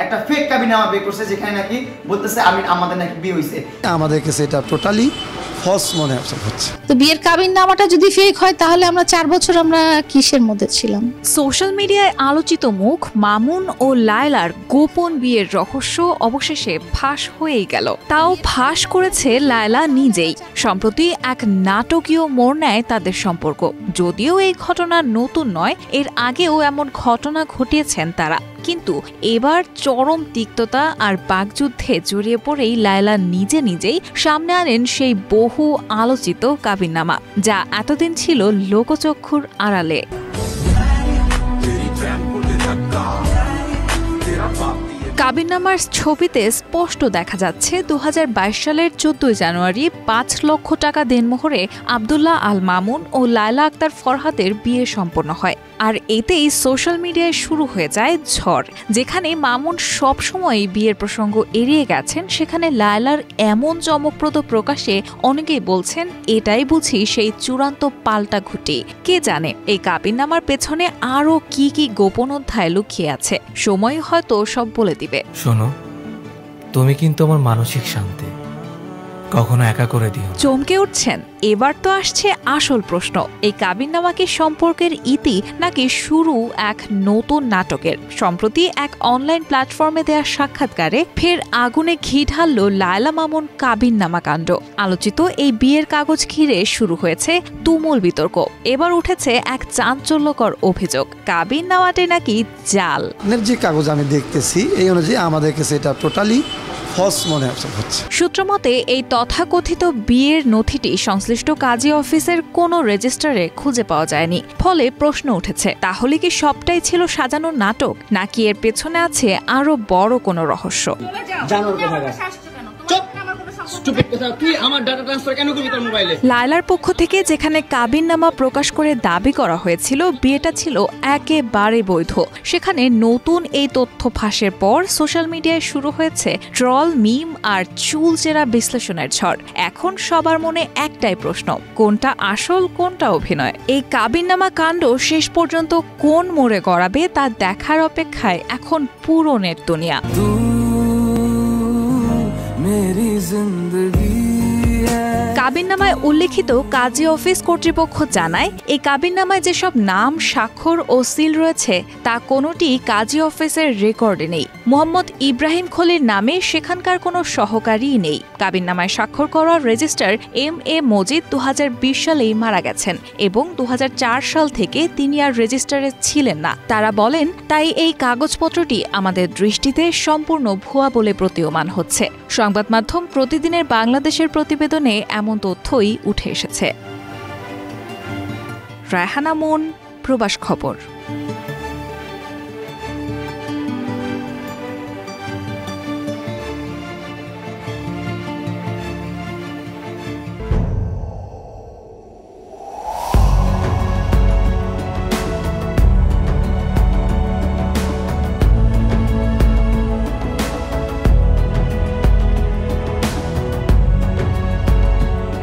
একটা ফেক কাবিননামা বের করছে যেখানে নাকি বলতেছে আমাদের নাকি বিয়ে হইছে। আমাদের কাছে এটা টোটালি ফলস মনে হচ্ছে। তো বিয়ের কাবিননামাটা যদি ফেক হয় তাহলে আমরা 4 বছর আমরা কিসের মধ্যে ছিলাম? সোশ্যাল মিডিয়ায় আলোচিত মুখ মামুন ও লায়লার গোপন বিয়ের রহস্য অবশেষে ফাঁস হয়েই গেল। তাও ফাঁস করেছে লায়লা নিজেই। সম্প্রতি এক নাটকীয় মোড় নেয় তাদের সম্পর্ক। যদিও এই ঘটনা নতুন নয়, এর আগেও এমন ঘটনা ঘটিয়েছেন তারা, কিন্তু এবার চরম তিক্ততা আর বাকযুদ্ধে জড়িয়ে পড়েই লায়লা নিজেই সামনে আনেন সেই বহু আলোচিত কাবিননামা, যা এতদিন ছিল লোকচক্ষুর আড়ালে। কাবিননামার ছবিতে স্পষ্ট দেখা যাচ্ছে 2022 সালের 14 জানুয়ারি 5 লক্ষ টাকা দেনমোহরে আব্দুল্লাহ আল মামুন ও লায়লা আক্তার ফরহাদের বিয়ে সম্পন্ন হয়। আর এতেই সোশ্যাল মিডিয়ায় শুরু হয়ে যায় ঝড়। যেখানে মামুন সবসময়ই বিয়ের প্রসঙ্গ এড়িয়ে গেছেন, সেখানে লায়লার এমন চমকপ্রদ প্রকাশে অনেকেই বলছেন এটাই বুঝি সেই চূড়ান্ত পাল্টা ঘুঁটি। কে জানে এই কাবিননামার পেছনে আরো কি কি গোপন অধ্যায় লুকিয়ে আছে। সময় হয়তো সব বলে দিবে। শোনো, তুমি কিন্তু আমার মানসিক শান্তি কখনো একা করে দিও। চমকে উঠছেন? এবার তো আসছে আসল প্রশ্ন, এই কাবিননামা কি সম্পর্কের ইতি নাকি শুরু এক নতুন নাটকের? সম্প্রতি এক অনলাইন প্ল্যাটফর্মে দেয়া সাক্ষাৎকারে ফের আগুনে ঘি ঢালল লায়লা মামুন কাবিননামা কাণ্ড। আলোচিত এই বিয়ের কাগজ ঘিরে শুরু হয়েছে তুমুল বিতর্ক। এবার উঠেছে এক চাঞ্চল্যকর অভিযোগ, কাবিননামাটি নাকি জাল। যে কাগজ আমি দেখতেছি এই অনুযায়ী আমাদের কাছে এটা টোটালি সূত্রমতে এই তথাকথিত বিয়ের নথিটি সংশ্লিষ্ট কাজী অফিসের কোনো রেজিস্টারে খুঁজে পাওয়া যায়নি। ফলে প্রশ্ন উঠেছে, তাহলে কি সবটাই ছিল সাজানো নাটক, নাকি এর পেছনে আছে আরো বড় কোনো রহস্য? লায়লার পক্ষ থেকে যেখানে কাবিননামা প্রকাশ করে দাবি করা হয়েছিল বিয়েটা ছিল একেবারে বৈধ, সেখানে নতুন এই তথ্য ফাঁসের পর সোশ্যাল মিডিয়ায় শুরু হয়েছে ট্রল, মিম আর চুলচেরা বিশ্লেষণের ঝড়। এখন সবার মনে একটাই প্রশ্ন, কোনটা আসল কোনটা অভিনয়? এই কাবিননামা কাণ্ড শেষ পর্যন্ত কোন মোড়ে গড়াবে তা দেখার অপেক্ষায় এখন পুরো নেট দুনিয়া। কাবিননামায় উল্লেখিত কাজী অফিস কর্তৃপক্ষ জানায়, এই কাবিননামায় যেসব নাম, স্বাক্ষর ও সিল রয়েছে তা কোনোটি কাজী অফিসের রেকর্ডে নেই। মোহাম্মদ ইব্রাহিম খলির নামে সেখানকার কোনো সহকারীই নেই। কাবিননামায় স্বাক্ষর করা রেজিস্ট্রার এম.এ. মজিদ 2020 সালেই মারা গেছেন এবং 2004 সাল থেকে তিনি আর রেজিস্ট্রারে ছিলেন না। তারা বলেন, তাই এই কাগজপত্রটি আমাদের দৃষ্টিতে সম্পূর্ণ ভুয়া বলে প্রতীয়মান হচ্ছে। সংবাদ মাধ্যম প্রতিদিনের বাংলাদেশের প্রতিবেদনে এমন তথ্যই উঠে এসেছে। রায়হানা মুন, প্রবাস খবর।